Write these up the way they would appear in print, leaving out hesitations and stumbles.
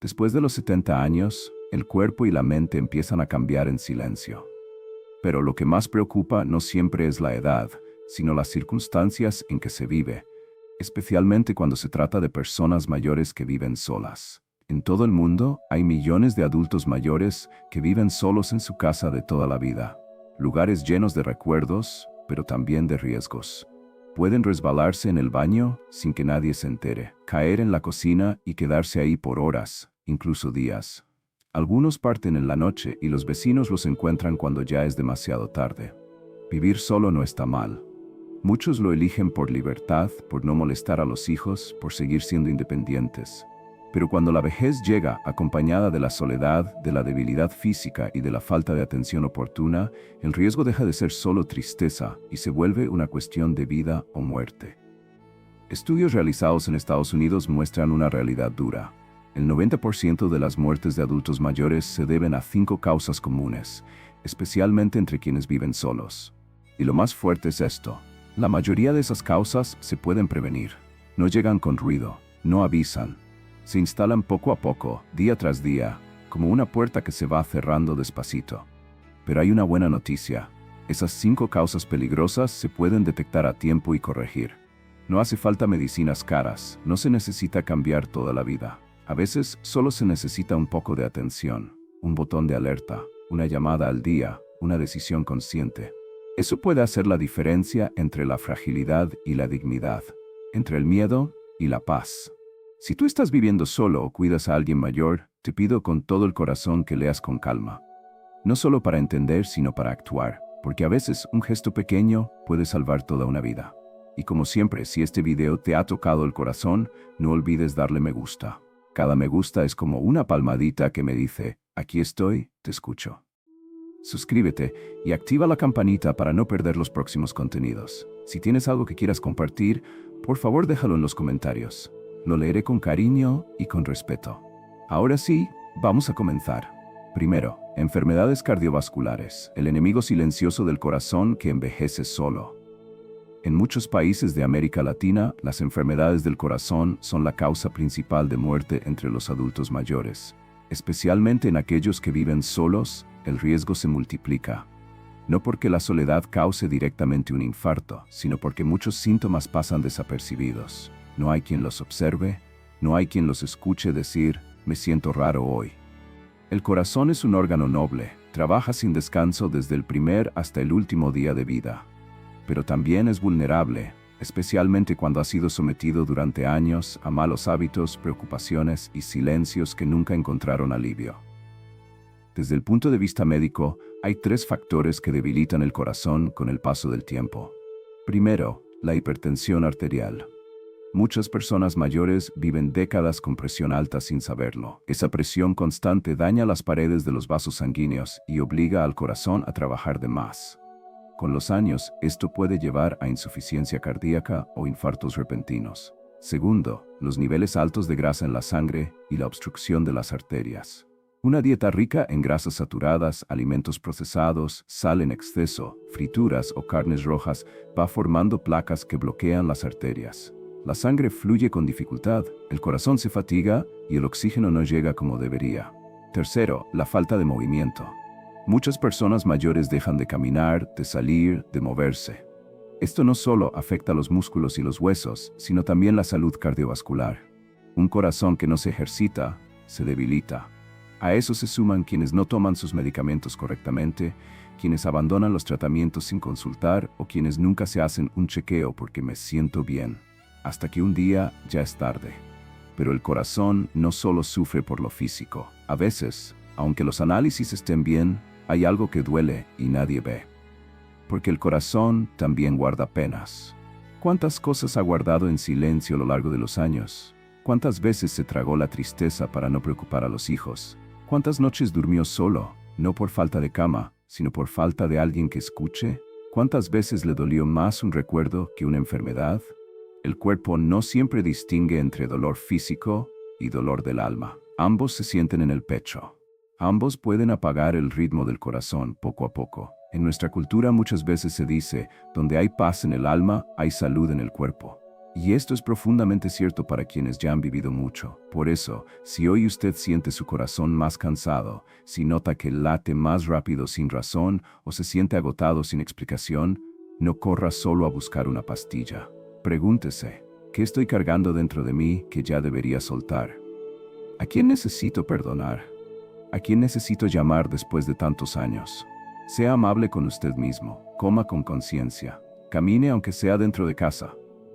Después de los 70 años, el cuerpo y la mente empiezan a cambiar en silencio. Pero lo que más preocupa no siempre es la edad, sino las circunstancias en que se vive, especialmente cuando se trata de personas mayores que viven solas. En todo el mundo hay millones de adultos mayores que viven solos en su casa de toda la vida. Lugares llenos de recuerdos, pero también de riesgos. Pueden resbalarse en el baño sin que nadie se entere, caer en la cocina y quedarse ahí por horas, incluso días. Algunos parten en la noche y los vecinos los encuentran cuando ya es demasiado tarde. Vivir solo no está mal. Muchos lo eligen por libertad, por no molestar a los hijos, por seguir siendo independientes. Pero cuando la vejez llega acompañada de la soledad, de la debilidad física y de la falta de atención oportuna, el riesgo deja de ser solo tristeza y se vuelve una cuestión de vida o muerte. Estudios realizados en Estados Unidos muestran una realidad dura. El 90% de las muertes de adultos mayores se deben a 5 causas comunes, especialmente entre quienes viven solos. Y lo más fuerte es esto. La mayoría de esas causas se pueden prevenir. No llegan con ruido, no avisan. Se instalan poco a poco, día tras día, como una puerta que se va cerrando despacito. Pero hay una buena noticia. Esas 5 causas peligrosas se pueden detectar a tiempo y corregir. No hace falta medicinas caras, no se necesita cambiar toda la vida. A veces solo se necesita un poco de atención, un botón de alerta, una llamada al día, una decisión consciente. Eso puede hacer la diferencia entre la fragilidad y la dignidad, entre el miedo y la paz. Si tú estás viviendo solo o cuidas a alguien mayor, te pido con todo el corazón que leas con calma. No solo para entender, sino para actuar, porque a veces un gesto pequeño puede salvar toda una vida. Y como siempre, si este video te ha tocado el corazón, no olvides darle me gusta. Cada me gusta es como una palmadita que me dice, aquí estoy, te escucho. Suscríbete y activa la campanita para no perder los próximos contenidos. Si tienes algo que quieras compartir, por favor déjalo en los comentarios. Lo leeré con cariño y con respeto. Ahora sí, vamos a comenzar. Primero, enfermedades cardiovasculares, el enemigo silencioso del corazón que envejece solo. En muchos países de América Latina, las enfermedades del corazón son la causa principal de muerte entre los adultos mayores. Especialmente en aquellos que viven solos, el riesgo se multiplica. No porque la soledad cause directamente un infarto, sino porque muchos síntomas pasan desapercibidos. No hay quien los observe, no hay quien los escuche decir, me siento raro hoy. El corazón es un órgano noble, trabaja sin descanso desde el primer hasta el último día de vida. Pero también es vulnerable, especialmente cuando ha sido sometido durante años a malos hábitos, preocupaciones y silencios que nunca encontraron alivio. Desde el punto de vista médico, hay 3 factores que debilitan el corazón con el paso del tiempo. Primero, la hipertensión arterial. Muchas personas mayores viven décadas con presión alta sin saberlo. Esa presión constante daña las paredes de los vasos sanguíneos y obliga al corazón a trabajar de más. Con los años, esto puede llevar a insuficiencia cardíaca o infartos repentinos. Segundo, los niveles altos de grasa en la sangre y la obstrucción de las arterias. Una dieta rica en grasas saturadas, alimentos procesados, sal en exceso, frituras o carnes rojas va formando placas que bloquean las arterias. La sangre fluye con dificultad, el corazón se fatiga y el oxígeno no llega como debería. Tercero, la falta de movimiento. Muchas personas mayores dejan de caminar, de salir, de moverse. Esto no solo afecta a los músculos y los huesos, sino también la salud cardiovascular. Un corazón que no se ejercita, se debilita. A eso se suman quienes no toman sus medicamentos correctamente, quienes abandonan los tratamientos sin consultar o quienes nunca se hacen un chequeo porque me siento bien. Hasta que un día ya es tarde. Pero el corazón no solo sufre por lo físico. A veces, aunque los análisis estén bien, hay algo que duele y nadie ve. Porque el corazón también guarda penas. ¿Cuántas cosas ha guardado en silencio a lo largo de los años? ¿Cuántas veces se tragó la tristeza para no preocupar a los hijos? ¿Cuántas noches durmió solo, no por falta de cama, sino por falta de alguien que escuche? ¿Cuántas veces le dolió más un recuerdo que una enfermedad? El cuerpo no siempre distingue entre dolor físico y dolor del alma. Ambos se sienten en el pecho. Ambos pueden apagar el ritmo del corazón poco a poco. En nuestra cultura muchas veces se dice, donde hay paz en el alma, hay salud en el cuerpo. Y esto es profundamente cierto para quienes ya han vivido mucho. Por eso, si hoy usted siente su corazón más cansado, si nota que late más rápido sin razón o se siente agotado sin explicación, no corra solo a buscar una pastilla. Pregúntese, ¿qué estoy cargando dentro de mí que ya debería soltar? ¿A quién necesito perdonar? ¿A quién necesito llamar después de tantos años? Sea amable con usted mismo, coma con conciencia, camine aunque sea dentro de casa.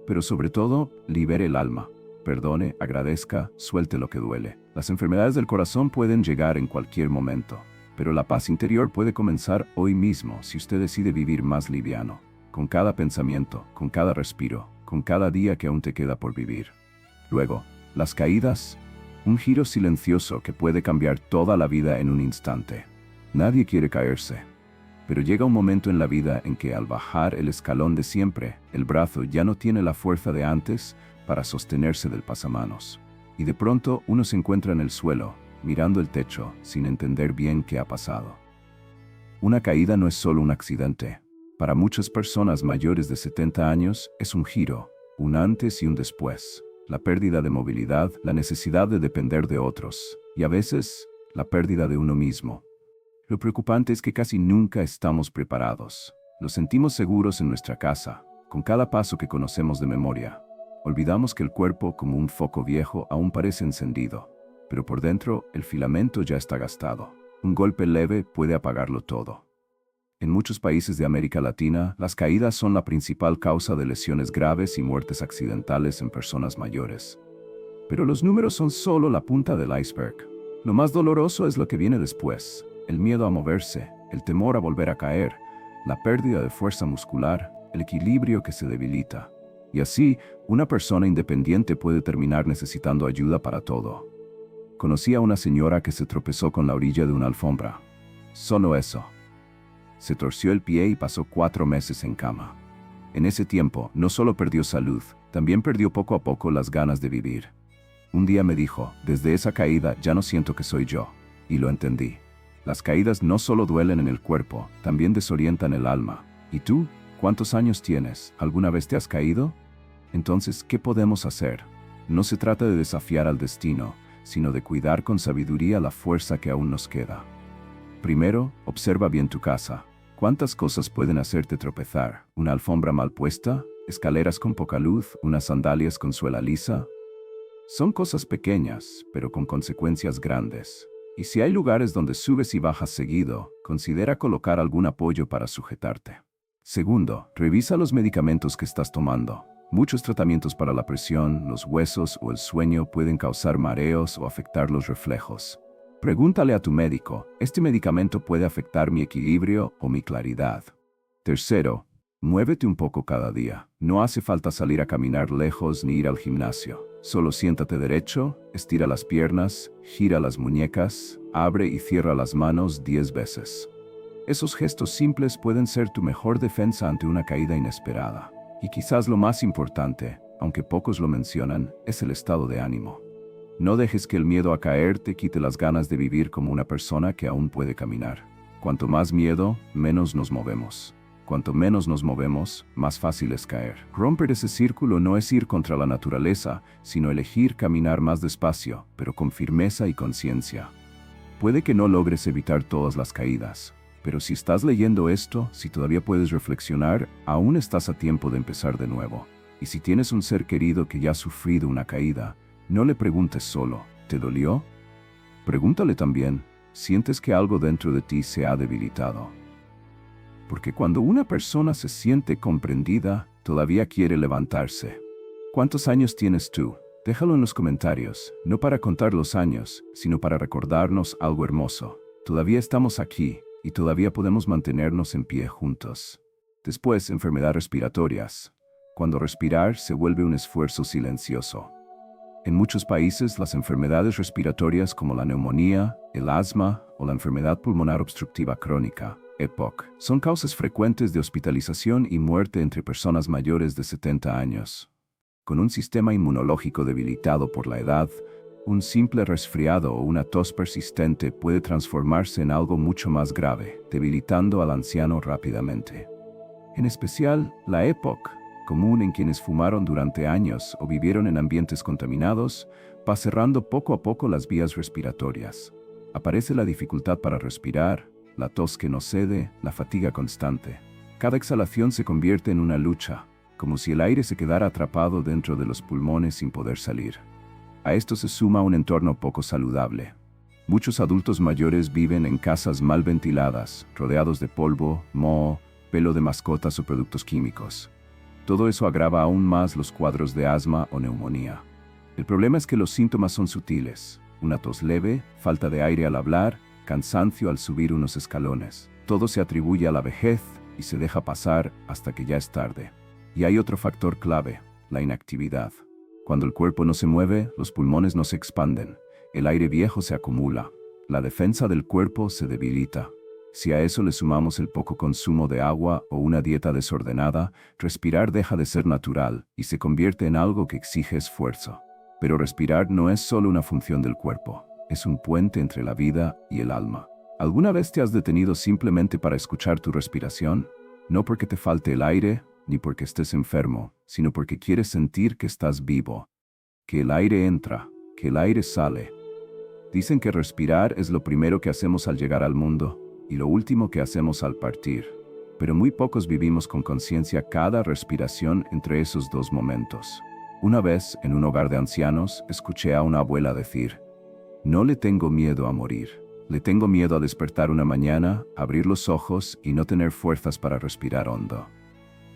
Pero sobre todo, libere el alma. Perdone, agradezca, suelte lo que duele. Las enfermedades del corazón pueden llegar en cualquier momento, pero la paz interior puede comenzar hoy mismo si usted decide vivir más liviano, con cada pensamiento, con cada respiro, con cada día que aún te queda por vivir. Luego, las caídas, un giro silencioso que puede cambiar toda la vida en un instante. Nadie quiere caerse. Pero llega un momento en la vida en que al bajar el escalón de siempre, el brazo ya no tiene la fuerza de antes para sostenerse del pasamanos. Y de pronto uno se encuentra en el suelo, mirando el techo, sin entender bien qué ha pasado. Una caída no es solo un accidente. Para muchas personas mayores de 70 años es un giro, un antes y un después. La pérdida de movilidad, la necesidad de depender de otros, y a veces, la pérdida de uno mismo. Lo preocupante es que casi nunca estamos preparados. Nos sentimos seguros en nuestra casa, con cada paso que conocemos de memoria. Olvidamos que el cuerpo, como un foco viejo, aún parece encendido, pero por dentro el filamento ya está gastado. Un golpe leve puede apagarlo todo. En muchos países de América Latina, las caídas son la principal causa de lesiones graves y muertes accidentales en personas mayores. Pero los números son solo la punta del iceberg. Lo más doloroso es lo que viene después. El miedo a moverse, el temor a volver a caer, la pérdida de fuerza muscular, el equilibrio que se debilita. Y así, una persona independiente puede terminar necesitando ayuda para todo. Conocí a una señora que se tropezó con la orilla de una alfombra. Solo eso. Se torció el pie y pasó 4 meses en cama. En ese tiempo, no solo perdió salud, también perdió poco a poco las ganas de vivir. Un día me dijo, desde esa caída ya no siento que soy yo. Y lo entendí. Las caídas no solo duelen en el cuerpo, también desorientan el alma. ¿Y tú? ¿Cuántos años tienes? ¿Alguna vez te has caído? Entonces, ¿qué podemos hacer? No se trata de desafiar al destino, sino de cuidar con sabiduría la fuerza que aún nos queda. Primero, observa bien tu casa. ¿Cuántas cosas pueden hacerte tropezar? ¿Una alfombra mal puesta? ¿Escaleras con poca luz? ¿Unas sandalias con suela lisa? Son cosas pequeñas, pero con consecuencias grandes. Y si hay lugares donde subes y bajas seguido, considera colocar algún apoyo para sujetarte. Segundo, revisa los medicamentos que estás tomando. Muchos tratamientos para la presión, los huesos o el sueño pueden causar mareos o afectar los reflejos. Pregúntale a tu médico, ¿este medicamento puede afectar mi equilibrio o mi claridad? Tercero, muévete un poco cada día. No hace falta salir a caminar lejos ni ir al gimnasio. Solo siéntate derecho, estira las piernas, gira las muñecas, abre y cierra las manos 10 veces. Esos gestos simples pueden ser tu mejor defensa ante una caída inesperada. Y quizás lo más importante, aunque pocos lo mencionan, es el estado de ánimo. No dejes que el miedo a caer te quite las ganas de vivir como una persona que aún puede caminar. Cuanto más miedo, menos nos movemos. Cuanto menos nos movemos, más fácil es caer. Romper ese círculo no es ir contra la naturaleza, sino elegir caminar más despacio, pero con firmeza y conciencia. Puede que no logres evitar todas las caídas, pero si estás leyendo esto, si todavía puedes reflexionar, aún estás a tiempo de empezar de nuevo. Y si tienes un ser querido que ya ha sufrido una caída, no le preguntes solo, ¿te dolió? Pregúntale también, ¿sientes que algo dentro de ti se ha debilitado? Porque cuando una persona se siente comprendida, todavía quiere levantarse. ¿Cuántos años tienes tú? Déjalo en los comentarios, no para contar los años, sino para recordarnos algo hermoso. Todavía estamos aquí, y todavía podemos mantenernos en pie juntos. Después, enfermedades respiratorias. Cuando respirar se vuelve un esfuerzo silencioso. En muchos países, las enfermedades respiratorias como la neumonía, el asma o la enfermedad pulmonar obstructiva crónica, EPOC, son causas frecuentes de hospitalización y muerte entre personas mayores de 70 años. Con un sistema inmunológico debilitado por la edad, un simple resfriado o una tos persistente puede transformarse en algo mucho más grave, debilitando al anciano rápidamente. En especial, la EPOC, común en quienes fumaron durante años o vivieron en ambientes contaminados, va cerrando poco a poco las vías respiratorias. Aparece la dificultad para respirar, la tos que no cede, la fatiga constante. Cada exhalación se convierte en una lucha, como si el aire se quedara atrapado dentro de los pulmones sin poder salir. A esto se suma un entorno poco saludable. Muchos adultos mayores viven en casas mal ventiladas, rodeados de polvo, moho, pelo de mascotas o productos químicos. Todo eso agrava aún más los cuadros de asma o neumonía. El problema es que los síntomas son sutiles. Una tos leve, falta de aire al hablar, cansancio al subir unos escalones. Todo se atribuye a la vejez y se deja pasar hasta que ya es tarde. Y hay otro factor clave, la inactividad. Cuando el cuerpo no se mueve, los pulmones no se expanden. El aire viejo se acumula. La defensa del cuerpo se debilita. Si a eso le sumamos el poco consumo de agua o una dieta desordenada, respirar deja de ser natural y se convierte en algo que exige esfuerzo. Pero respirar no es solo una función del cuerpo, es un puente entre la vida y el alma. ¿Alguna vez te has detenido simplemente para escuchar tu respiración? No porque te falte el aire, ni porque estés enfermo, sino porque quieres sentir que estás vivo, que el aire entra, que el aire sale. Dicen que respirar es lo primero que hacemos al llegar al mundo y lo último que hacemos al partir. Pero muy pocos vivimos con conciencia cada respiración entre esos dos momentos. Una vez, en un hogar de ancianos, escuché a una abuela decir: "No le tengo miedo a morir. Le tengo miedo a despertar una mañana, abrir los ojos y no tener fuerzas para respirar hondo".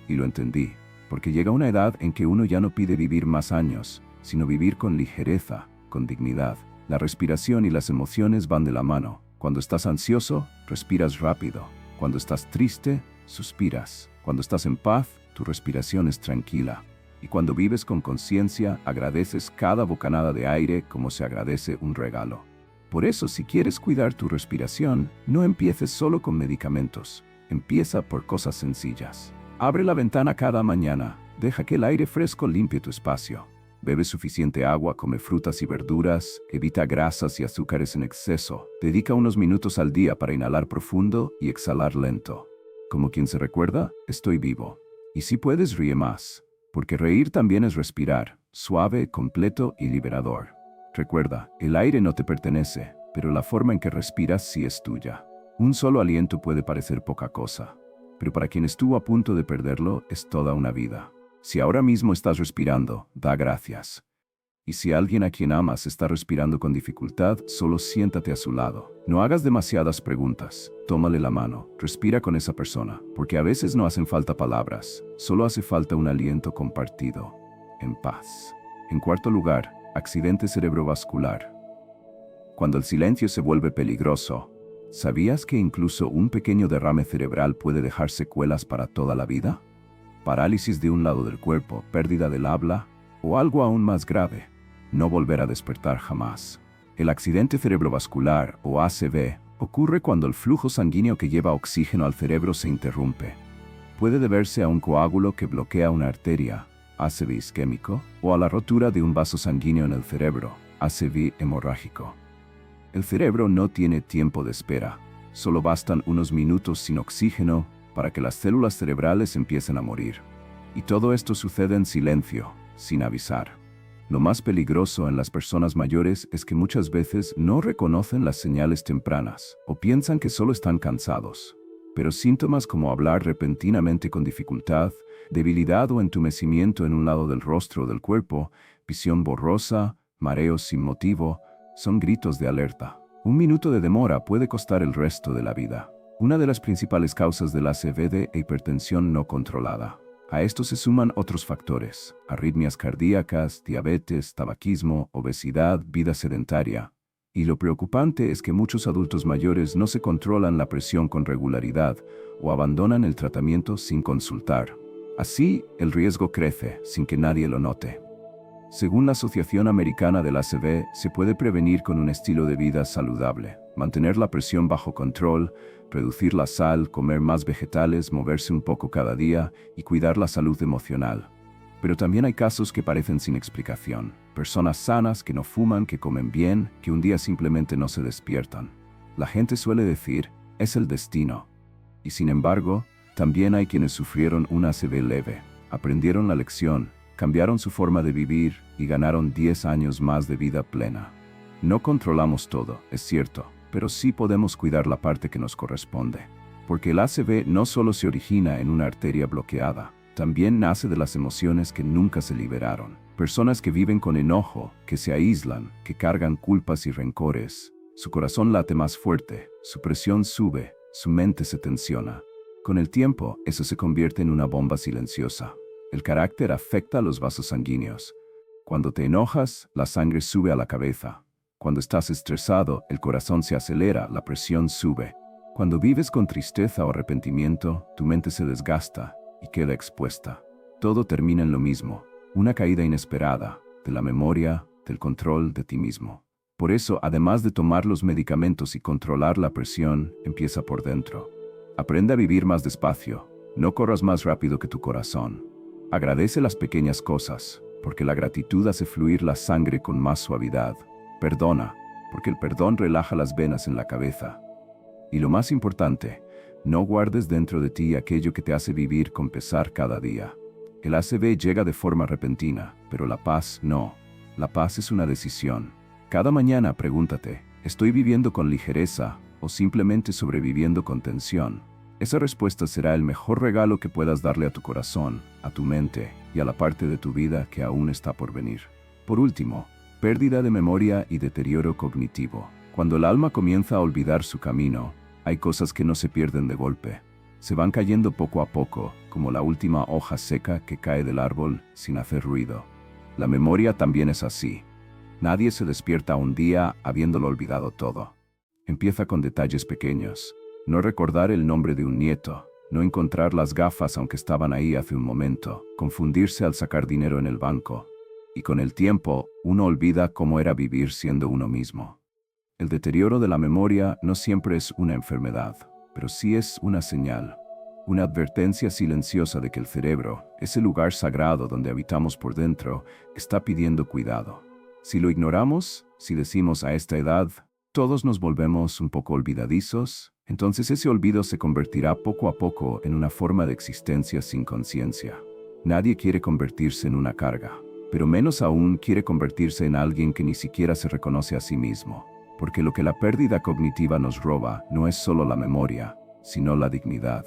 Y lo entendí, porque llega una edad en que uno ya no pide vivir más años, sino vivir con ligereza, con dignidad. La respiración y las emociones van de la mano. Cuando estás ansioso, respiras rápido. Cuando estás triste, suspiras. Cuando estás en paz, tu respiración es tranquila. Y cuando vives con conciencia, agradeces cada bocanada de aire como se agradece un regalo. Por eso, si quieres cuidar tu respiración, no empieces solo con medicamentos. Empieza por cosas sencillas. Abre la ventana cada mañana. Deja que el aire fresco limpie tu espacio. Bebe suficiente agua, come frutas y verduras, evita grasas y azúcares en exceso. Dedica unos minutos al día para inhalar profundo y exhalar lento. Como quien se recuerda, estoy vivo. Y si puedes, ríe más. Porque reír también es respirar, suave, completo y liberador. Recuerda, el aire no te pertenece, pero la forma en que respiras sí es tuya. Un solo aliento puede parecer poca cosa, pero para quien estuvo a punto de perderlo es toda una vida. Si ahora mismo estás respirando, da gracias. Y si alguien a quien amas está respirando con dificultad, solo siéntate a su lado. No hagas demasiadas preguntas. Tómale la mano, respira con esa persona, porque a veces no hacen falta palabras, solo hace falta un aliento compartido, en paz. En cuarto lugar, accidente cerebrovascular. Cuando el silencio se vuelve peligroso, ¿sabías que incluso un pequeño derrame cerebral puede dejar secuelas para toda la vida? Parálisis de un lado del cuerpo, pérdida del habla o algo aún más grave, no volver a despertar jamás. El accidente cerebrovascular o ACV ocurre cuando el flujo sanguíneo que lleva oxígeno al cerebro se interrumpe. Puede deberse a un coágulo que bloquea una arteria, ACV isquémico, o a la rotura de un vaso sanguíneo en el cerebro, ACV hemorrágico. El cerebro no tiene tiempo de espera, solo bastan unos minutos sin oxígeno para que las células cerebrales empiecen a morir. Y todo esto sucede en silencio, sin avisar. Lo más peligroso en las personas mayores es que muchas veces no reconocen las señales tempranas o piensan que solo están cansados. Pero síntomas como hablar repentinamente con dificultad, debilidad o entumecimiento en un lado del rostro o del cuerpo, visión borrosa, mareos sin motivo, son gritos de alerta. Un minuto de demora puede costar el resto de la vida. Una de las principales causas del ACV es hipertensión no controlada. A esto se suman otros factores: arritmias cardíacas, diabetes, tabaquismo, obesidad, vida sedentaria. Y lo preocupante es que muchos adultos mayores no se controlan la presión con regularidad o abandonan el tratamiento sin consultar. Así, el riesgo crece sin que nadie lo note. Según la Asociación Americana del ACV, se puede prevenir con un estilo de vida saludable, mantener la presión bajo control, reducir la sal, comer más vegetales, moverse un poco cada día y cuidar la salud emocional. Pero también hay casos que parecen sin explicación. Personas sanas que no fuman, que comen bien, que un día simplemente no se despiertan. La gente suele decir, es el destino. Y sin embargo, también hay quienes sufrieron un ACV leve, aprendieron la lección, cambiaron su forma de vivir y ganaron 10 años más de vida plena. No controlamos todo, es cierto, pero sí podemos cuidar la parte que nos corresponde. Porque el ACV no solo se origina en una arteria bloqueada, también nace de las emociones que nunca se liberaron. Personas que viven con enojo, que se aíslan, que cargan culpas y rencores. Su corazón late más fuerte, su presión sube, su mente se tensiona. Con el tiempo, eso se convierte en una bomba silenciosa. El carácter afecta a los vasos sanguíneos. Cuando te enojas, la sangre sube a la cabeza. Cuando estás estresado, el corazón se acelera, la presión sube. Cuando vives con tristeza o arrepentimiento, tu mente se desgasta y queda expuesta. Todo termina en lo mismo, una caída inesperada, de la memoria, del control de ti mismo. Por eso, además de tomar los medicamentos y controlar la presión, empieza por dentro. Aprende a vivir más despacio, no corras más rápido que tu corazón. Agradece las pequeñas cosas, porque la gratitud hace fluir la sangre con más suavidad. Perdona, porque el perdón relaja las venas en la cabeza. Y lo más importante, no guardes dentro de ti aquello que te hace vivir con pesar cada día. El ACV llega de forma repentina, pero la paz no. La paz es una decisión. Cada mañana pregúntate, ¿estoy viviendo con ligereza o simplemente sobreviviendo con tensión? Esa respuesta será el mejor regalo que puedas darle a tu corazón, a tu mente y a la parte de tu vida que aún está por venir. Por último, pérdida de memoria y deterioro cognitivo. Cuando el alma comienza a olvidar su camino, hay cosas que no se pierden de golpe. Se van cayendo poco a poco, como la última hoja seca que cae del árbol sin hacer ruido. La memoria también es así. Nadie se despierta un día habiéndolo olvidado todo. Empieza con detalles pequeños. No recordar el nombre de un nieto, no encontrar las gafas aunque estaban ahí hace un momento, confundirse al sacar dinero en el banco. Y con el tiempo, uno olvida cómo era vivir siendo uno mismo. El deterioro de la memoria no siempre es una enfermedad, pero sí es una señal, una advertencia silenciosa de que el cerebro, ese lugar sagrado donde habitamos por dentro, está pidiendo cuidado. Si lo ignoramos, si decimos a esta edad, todos nos volvemos un poco olvidadizos, entonces ese olvido se convertirá poco a poco en una forma de existencia sin conciencia. Nadie quiere convertirse en una carga, pero menos aún quiere convertirse en alguien que ni siquiera se reconoce a sí mismo. Porque lo que la pérdida cognitiva nos roba no es solo la memoria, sino la dignidad.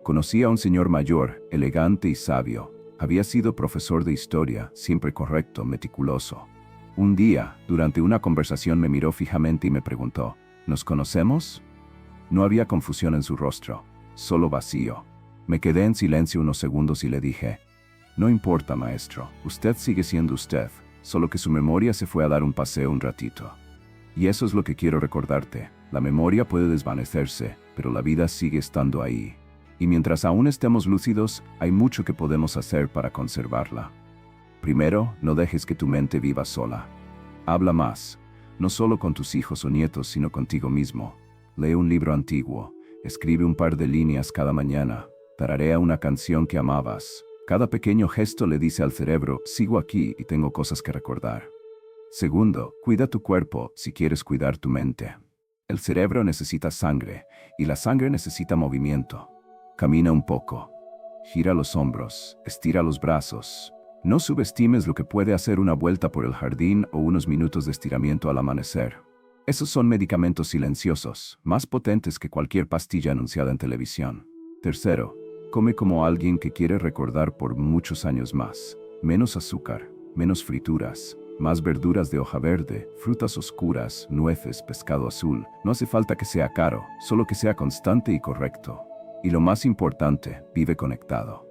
Conocí a un señor mayor, elegante y sabio. Había sido profesor de historia, siempre correcto, meticuloso. Un día, durante una conversación me miró fijamente y me preguntó, ¿nos conocemos? No había confusión en su rostro, solo vacío. Me quedé en silencio unos segundos y le dije, no importa, maestro, usted sigue siendo usted, solo que su memoria se fue a dar un paseo un ratito. Y eso es lo que quiero recordarte. La memoria puede desvanecerse, pero la vida sigue estando ahí. Y mientras aún estemos lúcidos, hay mucho que podemos hacer para conservarla. Primero, no dejes que tu mente viva sola. Habla más, no solo con tus hijos o nietos, sino contigo mismo. Lee un libro antiguo, escribe un par de líneas cada mañana, tararea una canción que amabas. Cada pequeño gesto le dice al cerebro, sigo aquí y tengo cosas que recordar. Segundo, cuida tu cuerpo si quieres cuidar tu mente. El cerebro necesita sangre, y la sangre necesita movimiento. Camina un poco. Gira los hombros, estira los brazos. No subestimes lo que puede hacer una vuelta por el jardín o unos minutos de estiramiento al amanecer. Esos son medicamentos silenciosos, más potentes que cualquier pastilla anunciada en televisión. Tercero, come como alguien que quiere recordar por muchos años más. Menos azúcar, menos frituras. Más verduras de hoja verde, frutas oscuras, nueces, pescado azul. No hace falta que sea caro, solo que sea constante y correcto. Y lo más importante, vive conectado.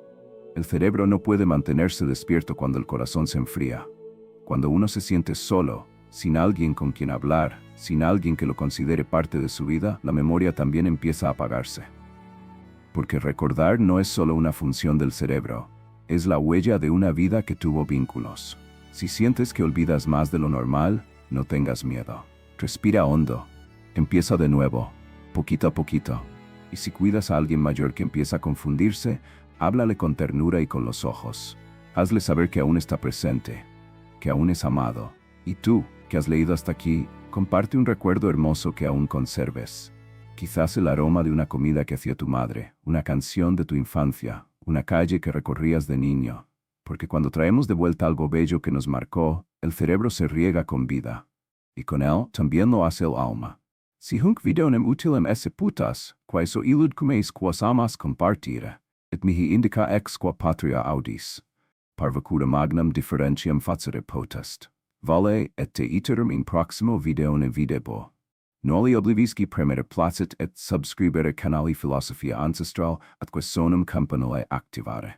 El cerebro no puede mantenerse despierto cuando el corazón se enfría. Cuando uno se siente solo, sin alguien con quien hablar, sin alguien que lo considere parte de su vida, la memoria también empieza a apagarse. Porque recordar no es solo una función del cerebro, es la huella de una vida que tuvo vínculos. Si sientes que olvidas más de lo normal, no tengas miedo. Respira hondo. Empieza de nuevo, poquito a poquito. Y si cuidas a alguien mayor que empieza a confundirse, háblale con ternura y con los ojos. Hazle saber que aún está presente, que aún es amado. Y tú, que has leído hasta aquí, comparte un recuerdo hermoso que aún conserves. Quizás el aroma de una comida que hacía tu madre, una canción de tu infancia, una calle que recorrías de niño, porque cuando traemos de vuelta algo bello que nos marcó, el cerebro se riega con vida. Y con él también lo hace el alma. Si hunc videonem utilem esse putas, quae so illud cumeis quas amas compartire, et mihi indica ex qua patria audis. Parvacula magnum differentiam facere potest. Vale et te iterum in proximo videone videbo. Noli oblivisci premere placet et subscribere canali Philosophia Ancestral atque sonum campanulae activare.